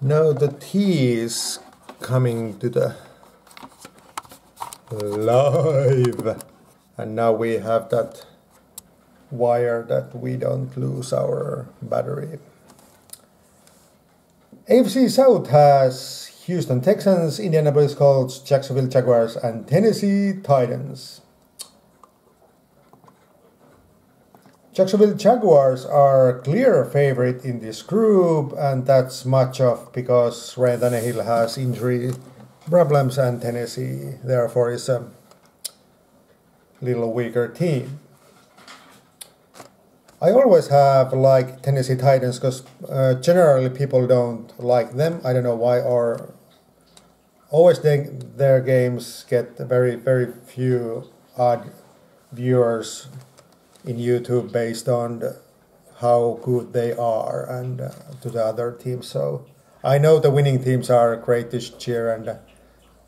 Now the tea is coming to the live, and now we have that wire that we don't lose our battery. AFC South has Houston Texans, Indianapolis Colts, Jacksonville Jaguars, and Tennessee Titans. Jacksonville Jaguars are clear favorite in this group, and that's much of because Ryan Tannehill has injury problems and Tennessee therefore is a little weaker team. I always have liked Tennessee Titans because generally people don't like them. I don't know why, or always their games get very, very few odd viewers in YouTube based on how good they are and to the other teams. So I know the winning teams are great to cheer and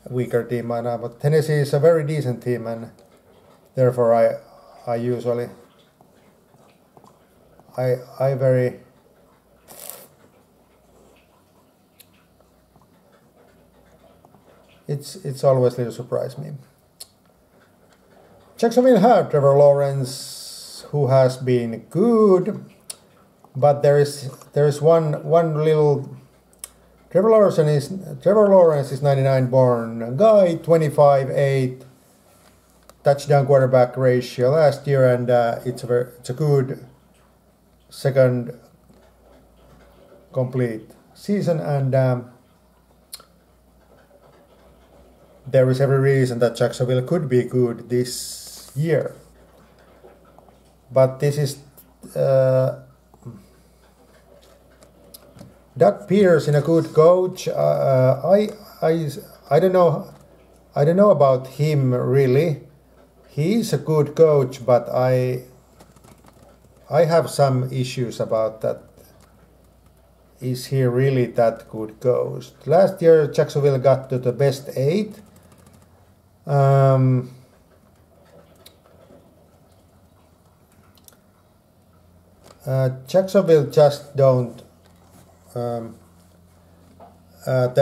weaker team, but Tennessee is a very decent team, and therefore I usually I very it's always a little surprise me. Jacksonville have Trevor Lawrence, who has been good, but there is one little. Trevor Lawrence is 99 born guy, 25-8 touchdown quarterback ratio last year, and it's a good second complete season, and there is every reason that Jacksonville could be good this year. But this is Doug Peterson, a good coach. I don't know about him really. He's a good coach, but I have some issues about that. Is he really that good coach? Last year Jacksonville got to the best 8. Jacksonville just don't. The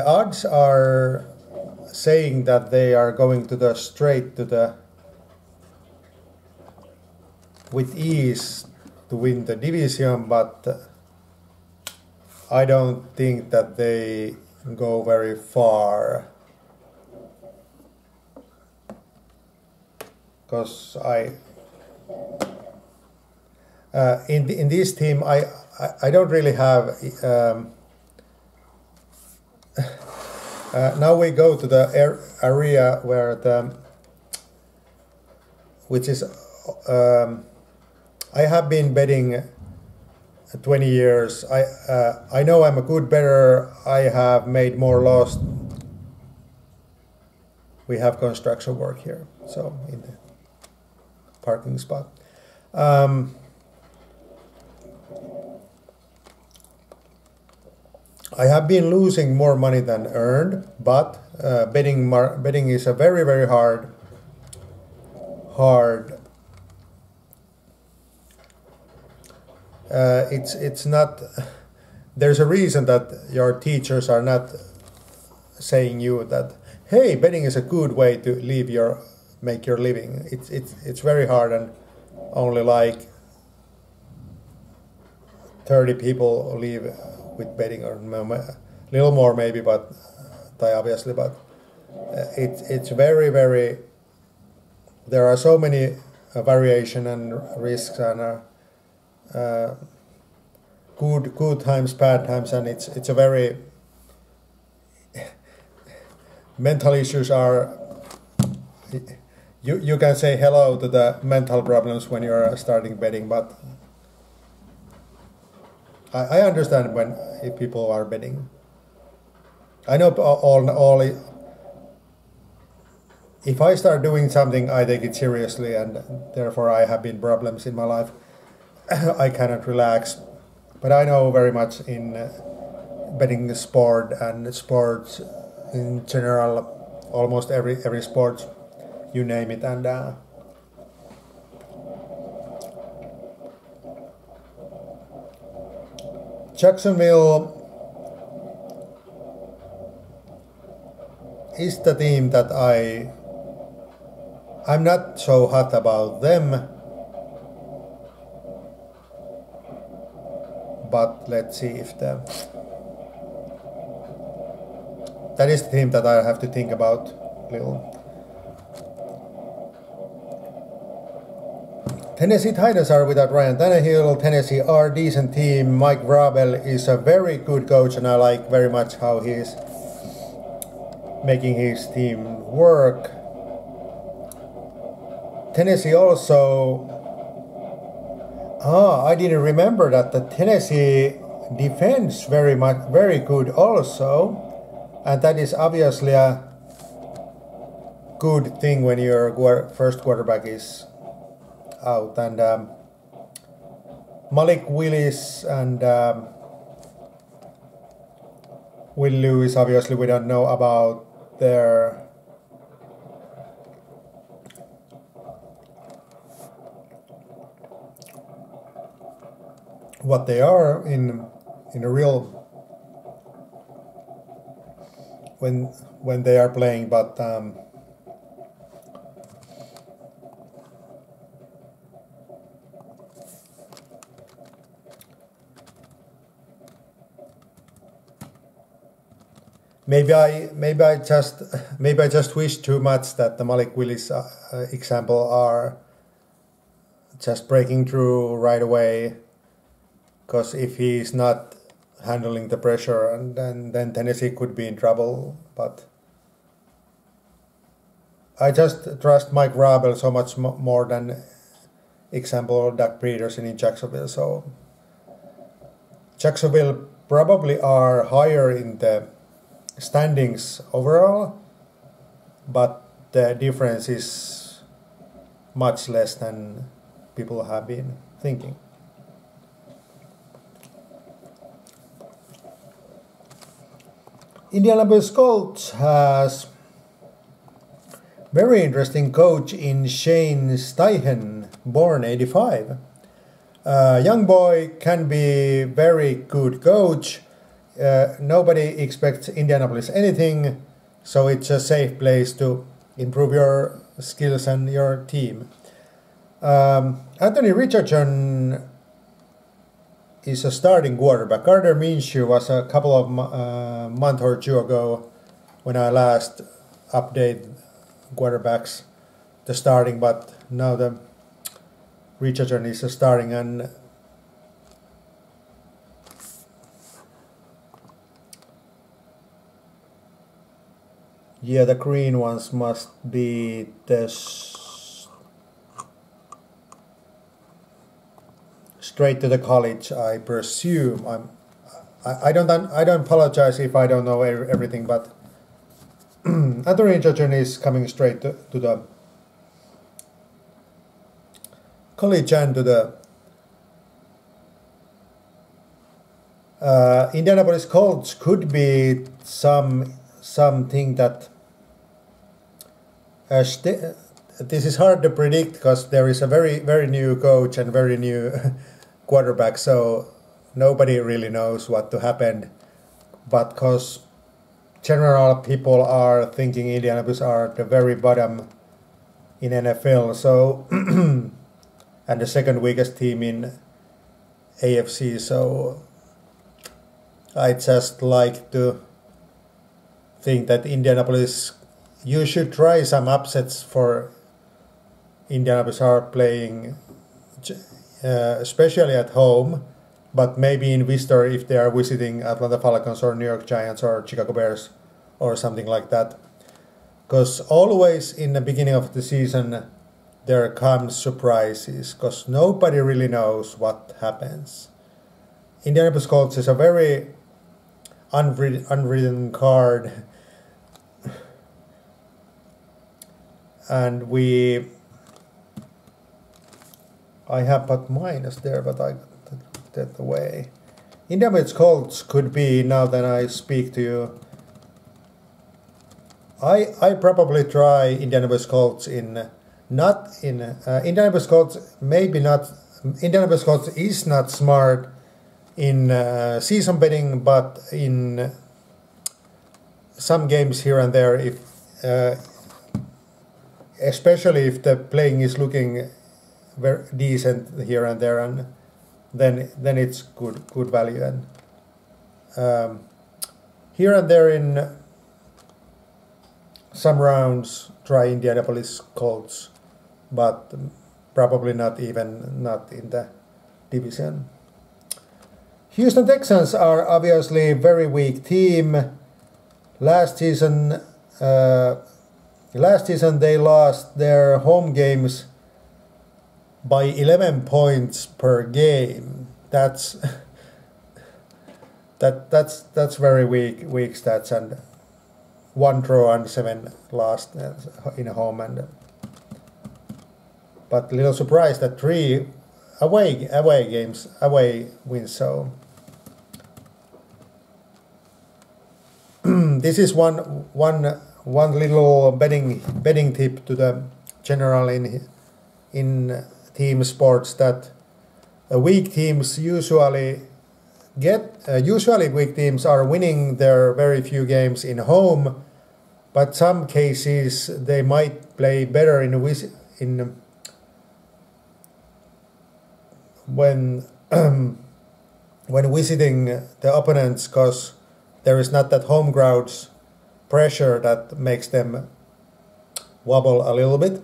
odds are saying that they are going to the straight to the with ease to win the division, but I don't think that they go very far, because in this team I don't really have. Now we go to the area where which is I have been betting 20 years. I know I'm a good bettor. I have made more loss. We have construction work here, so in the parking spot. I have been losing more money than earned, but betting is a very, very hard. It's not. There's a reason that your teachers are not saying you that, hey, betting is a good way to make your living. It's very hard, and only like 30 people live with betting, or a little more maybe, but obviously, but it's very, very. There are so many variation and risks and good times, bad times, and it's a very mental issues are. You can say hello to the mental problems when you are starting betting, but I understand if people are betting. I know all. If I start doing something, I take it seriously, and therefore I have been problems in my life. I cannot relax, but I know very much in betting sport and sports in general, almost every sport, you name it, and Jacksonville is the team that I'm not so hot about them, but let's see if that is the team that I have to think about a little. Tennessee Titans are without Ryan Tannehill. Tennessee are a decent team. Mike Vrabel is a very good coach, and I like very much how he's making his team work. Tennessee also... I didn't remember that the Tennessee defense very good also. And that is obviously a good thing when your first quarterback is out. And Malik Willis and Will Lewis, obviously we don't know about their what they are in a real when they are playing, but maybe I just wish too much that the Malik Willis example are just breaking through right away, because if he's not handling the pressure, and then Tennessee could be in trouble. But I just trust Mike Vrabel so much more than example Doug Peterson in Jacksonville. So Jacksonville probably are higher in the standings overall, but the difference is much less than people have been thinking. Indianapolis Colts has very interesting coach in Shane Steichen, born 85. Young boy can be very good coach. Nobody expects Indianapolis anything, so it's a safe place to improve your skills and your team. Anthony Richardson is a starting quarterback. Gardner Minshew was a couple of month or two ago when I last updated quarterbacks the starting, but now the Richardson is a starting, and yeah, the green ones must be this straight to the college, I presume. I don't apologize if I don't know everything, but Anthony Richardson is coming straight to the college and to the Indianapolis Colts could be something that this is hard to predict, because there is a very new coach and very new quarterback, so nobody really knows what to happen. But because general people are thinking Indianapolis are the very bottom in NFL, so and the second weakest team in AFC, so I just like to think that Indianapolis, you should try some upsets for Indianapolis are playing, especially at home, but maybe in visitor if they are visiting Atlanta Falcons or New York Giants or Chicago Bears or something like that. Because always in the beginning of the season there comes surprises, because nobody really knows what happens. Indianapolis Colts is a very unwritten card, and I have put minus there, but I got that away. Indianapolis Colts could be, now that I speak to you, I probably try Indianapolis Colts Indianapolis Colts maybe not. Indianapolis Colts is not smart in season betting, but in some games here and there, if especially if the playing is looking very decent here and there, and then it's good value. And here and there in some rounds, try Indianapolis Colts, but probably not in the division. Houston Texans are obviously a very weak team. Last season they lost their home games by 11 points per game. That's very weak stats, and 1 draw and 7 lost in home, and but little surprised that 3 away wins. So this is one little betting tip to the general in team sports, that weak teams usually weak teams are winning their very few games in home, but some cases they might play better when visiting the opponents, because there is not that home crowd's pressure that makes them wobble a little bit.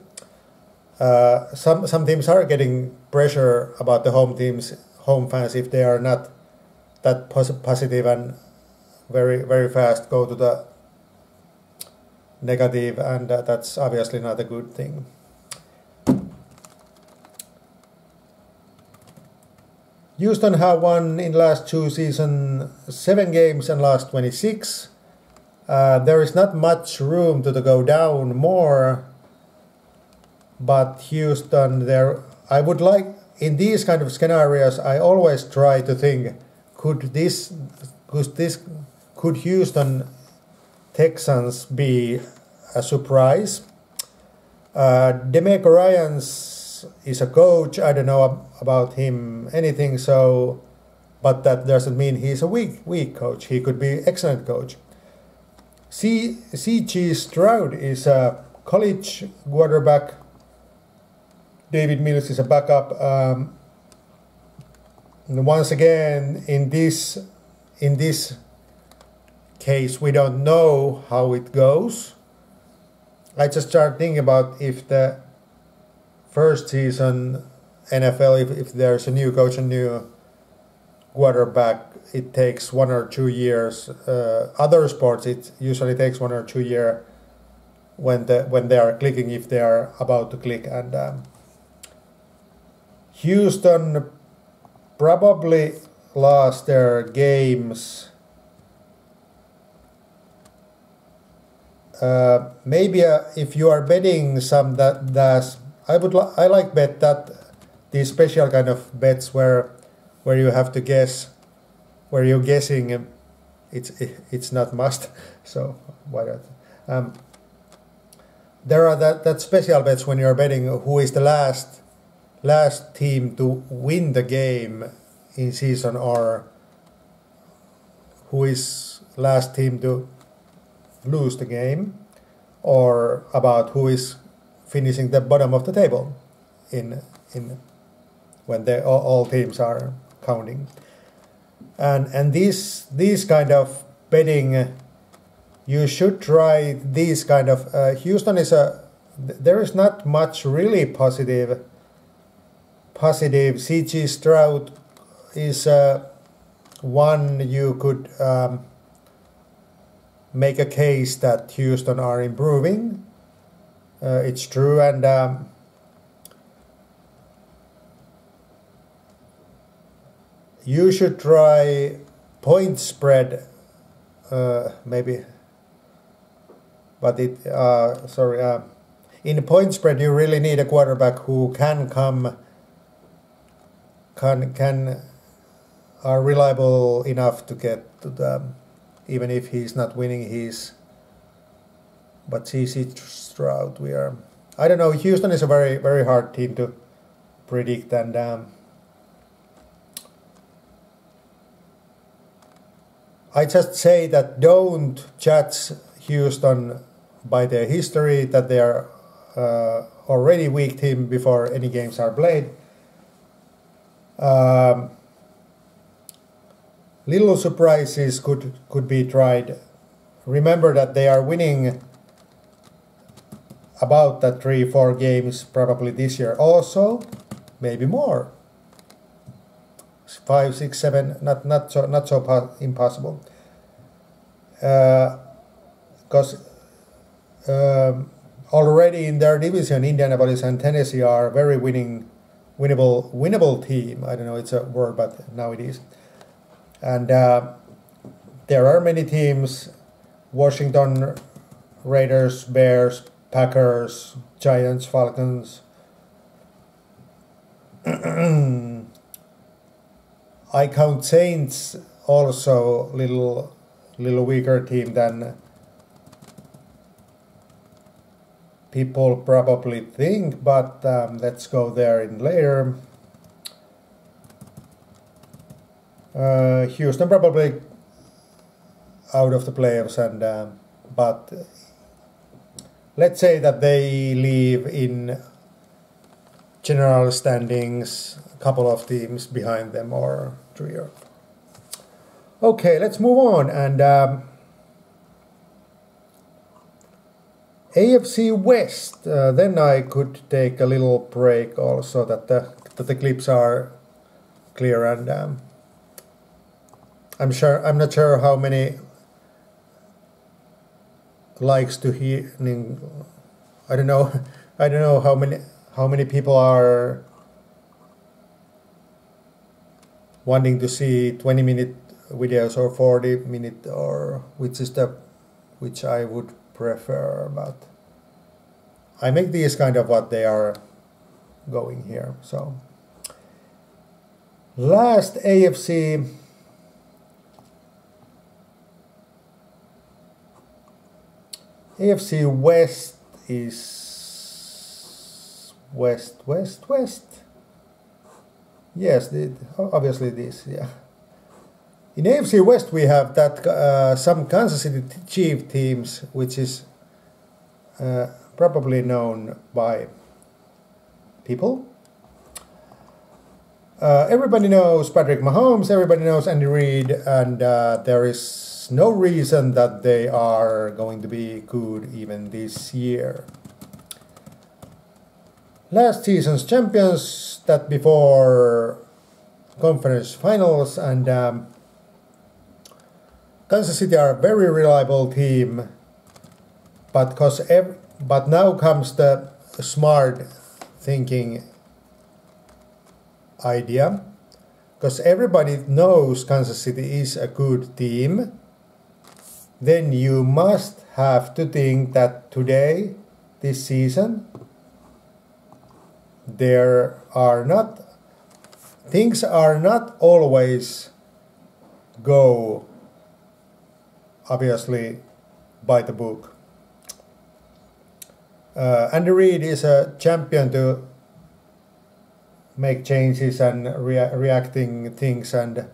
Some teams are getting pressure about the home fans if they are not that positive and very fast go to the negative, and that's obviously not a good thing. Houston have won in last 2 seasons 7 games and lost 26. There is not much room to go down more, but Houston, I would like, in these kind of scenarios, I always try to think, could Houston Texans be a surprise? DeMeco Ryans is a coach. I don't know about him anything, so, but that doesn't mean he's a weak coach. He could be excellent coach. C.J. Stroud is a college quarterback. David Mills is a backup. Once again, in this case, we don't know how it goes. I just start thinking about if the first season NFL, if there's a new coach and new quarterback, it takes 1 or 2 years. Other sports, it usually takes 1 or 2 years when they are clicking, if they are about to click. And Houston probably lost their games. Maybe if you are betting some that's I like bet that these special kind of bets where you have to guess, where you're guessing, it's not must. So why not? There are that special bets when you're betting who is the last team to win the game in season, or who is last team to lose the game, or about who is finishing the bottom of the table in when all teams are counting. And these kind of betting, you should try these kind of Houston there is not much really positive. C.J. Stroud is one you could make a case that Houston are improving. It's true, and you should try point spread, maybe. But in point spread you really need a quarterback who are reliable enough to get to the, even if he's not winning, but C.J. Stroud, I don't know, Houston is a very, very hard team to predict, and I just say that don't judge Houston by their history that they are already weak team before any games are played. Little surprises could be tried. Remember that they are winning about that 3-4 games probably this year also, maybe more. 5, 6, 7, not so impossible. Because already in their division, Indianapolis and Tennessee are very winnable team. I don't know it's a word, but now it is. And there are many teams: Washington, Raiders, Bears, Packers, Giants, Falcons. I count Saints also little weaker team than people probably think, but let's go there in later. Houston probably out of the playoffs, and but let's say that they leave in general standings a couple of teams behind them, or 3 or. Okay, let's move on, and AFC West. Then I could take a little break also that the clips are clear, and I'm not sure how many likes to hear. I don't know how many people are wanting to see 20-minute videos or 40-minute, or which I would prefer, but I make these kind of what they are going here. So last AFC West is West. Yes, obviously this, yeah. In AFC West we have that some Kansas City Chiefs teams, which is probably known by people. Everybody knows Patrick Mahomes, everybody knows Andy Reid, and there is no reason that they are going to be good even this year. Last season's champions, that before conference finals, and Kansas City are a very reliable team, but now comes the smart thinking idea, because everybody knows Kansas City is a good team. Then you must have to think that today, this season, things are not always go obviously by the book. Andy Reid is a champion to make changes and reacting things and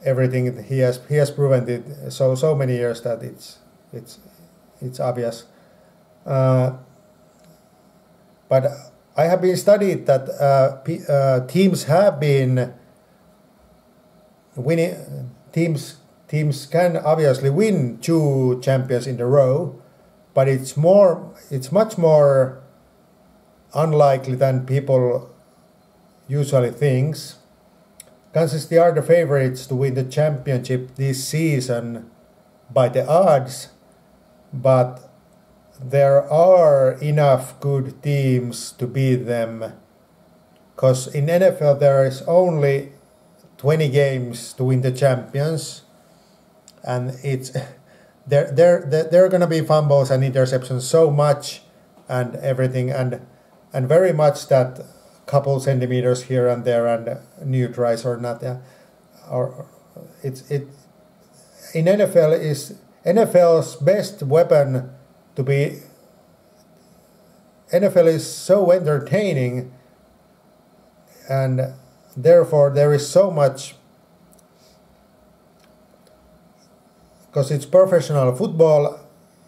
everything. He has proven it so many years that it's obvious. But I have been studied that teams have been winning. Teams can obviously win 2 champions in a row, but it's much more unlikely than people usually think. Kansas City are the favorites to win the championship this season by the odds, but there are enough good teams to beat them, because in NFL there is only 20 games to win the champions, and it's there are going to be fumbles and interceptions so much and everything, and very much that couple centimeters here and there and new tries or not, or in NFL's best weapon to be. NFL is so entertaining, and therefore there is so much, because it's professional football.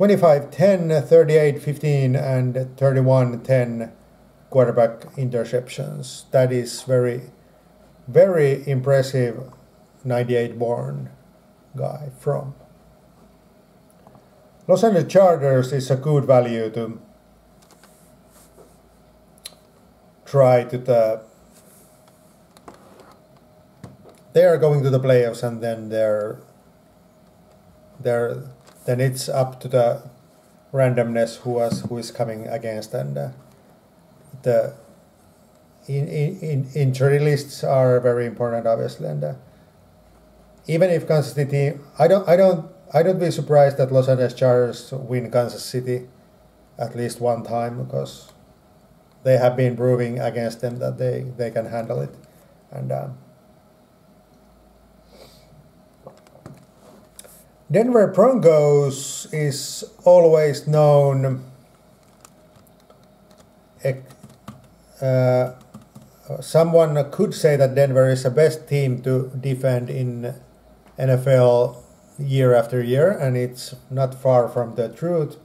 25-10, 38-15, and 31-10 quarterback interceptions. That is very, very impressive 98 born guy from Los Angeles Chargers. Is a good value to try to they are going to the playoffs, and then then it's up to the randomness who is coming against, and the injury lists are very important, obviously, and even if Kansas City, I don't be surprised that Los Angeles Chargers win Kansas City at least one time, because they have been proving against them that they can handle it, and Denver Broncos is always known. Someone could say that Denver is the best team to defend in NFL year after year, and it's not far from the truth.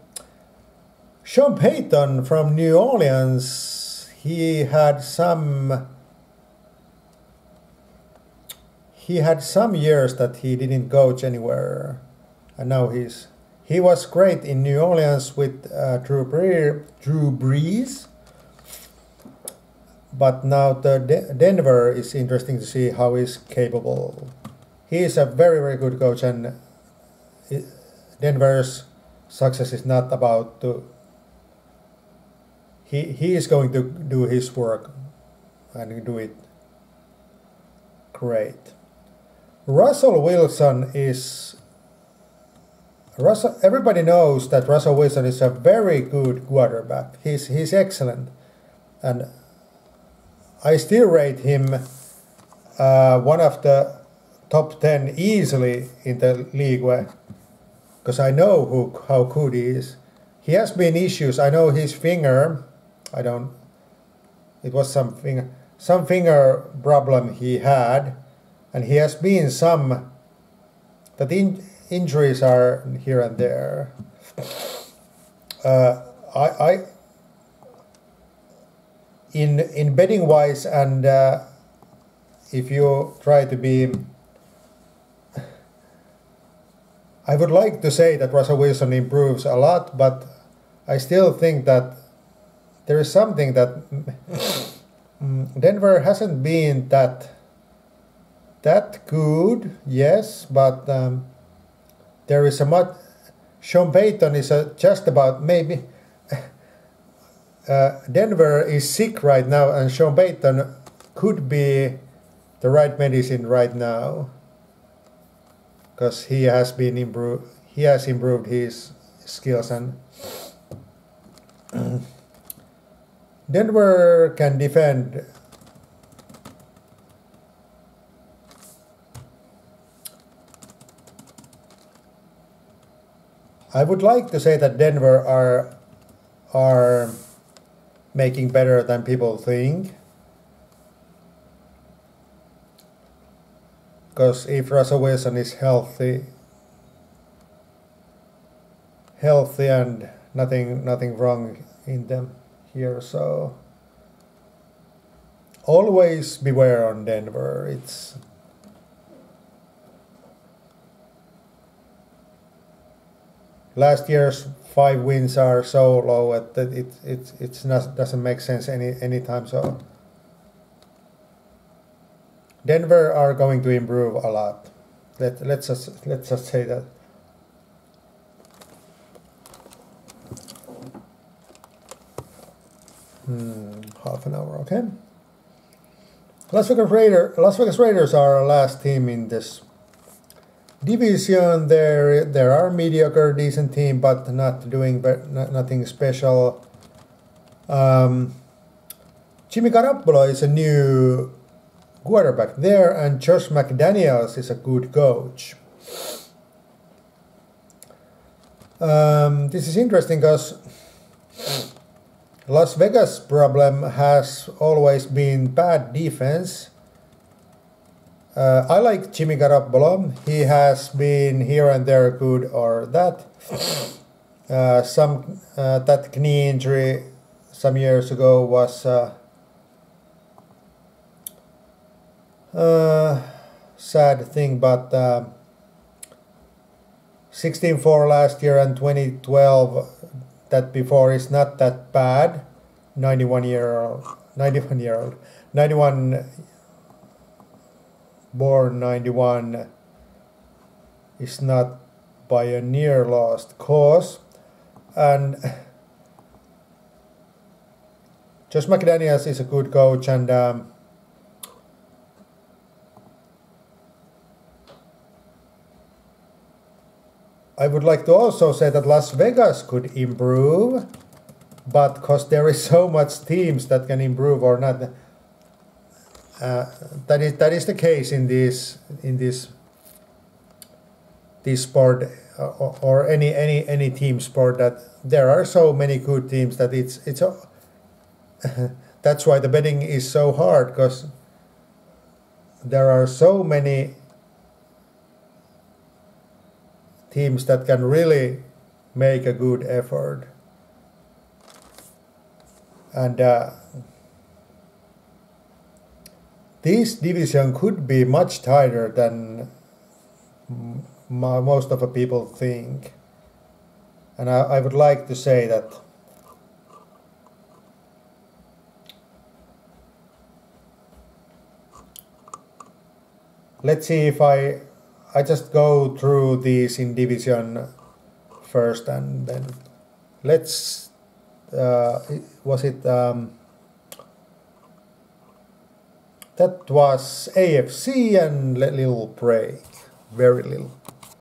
Sean Payton from New Orleans, he had some years that he didn't coach anywhere. And now he was great in New Orleans with Drew Brees, but now the Denver is interesting to see how he's capable. He is a very, very good coach, and Denver's success is not about he is going to do his work and do it great. Russell Wilson is. Everybody knows that Russell Wilson is a very good quarterback. He's excellent, and I still rate him one of the top 10 easily in the league, because I know how good he is. He has been issues. I know his finger. It was some finger problem he had, and he has been some. But injuries are here and there. In betting wise, and if you try to be, I would like to say that Russell Wilson improves a lot, but I still think that there is something that Denver hasn't been that good. Yes, but. There is a much. Sean Payton is just about maybe. Denver is sick right now, and Sean Payton could be the right medicine right now, because he has been improved. He has improved his skills, and Denver can defend. I would like to say that Denver are making better than people think, because if Russell Wilson is healthy and nothing wrong in them here, so always beware on Denver. It's last year's 5 wins are so low that it's not doesn't make sense any time. So Denver are going to improve a lot. Let's just say that. Half an hour, okay. Las Vegas Raiders are our last team in this division. There are mediocre, decent team, but not doing nothing special. Jimmy Garoppolo is a new quarterback there, and Josh McDaniels is a good coach. This is interesting because Las Vegas' problem has always been bad defense. I like Jimmy Garoppolo. He has been here and there good or that. That knee injury some years ago was sad thing, but 16-4 last year and 2012 that before is not that bad. 91 born 91 is not by a near lost cause. And Josh McDaniels is a good coach, and I would like to also say that Las Vegas could improve, but because there is so much teams that can improve or not, that is the case in this sport or any team sport, that there are so many good teams that it's that's why the betting is so hard, because there are so many teams that can really make a good effort. And this division could be much tighter than most of the people think. And I would like to say that let's see if I just go through these in division first, and then let's that was AFC, and little break, very little.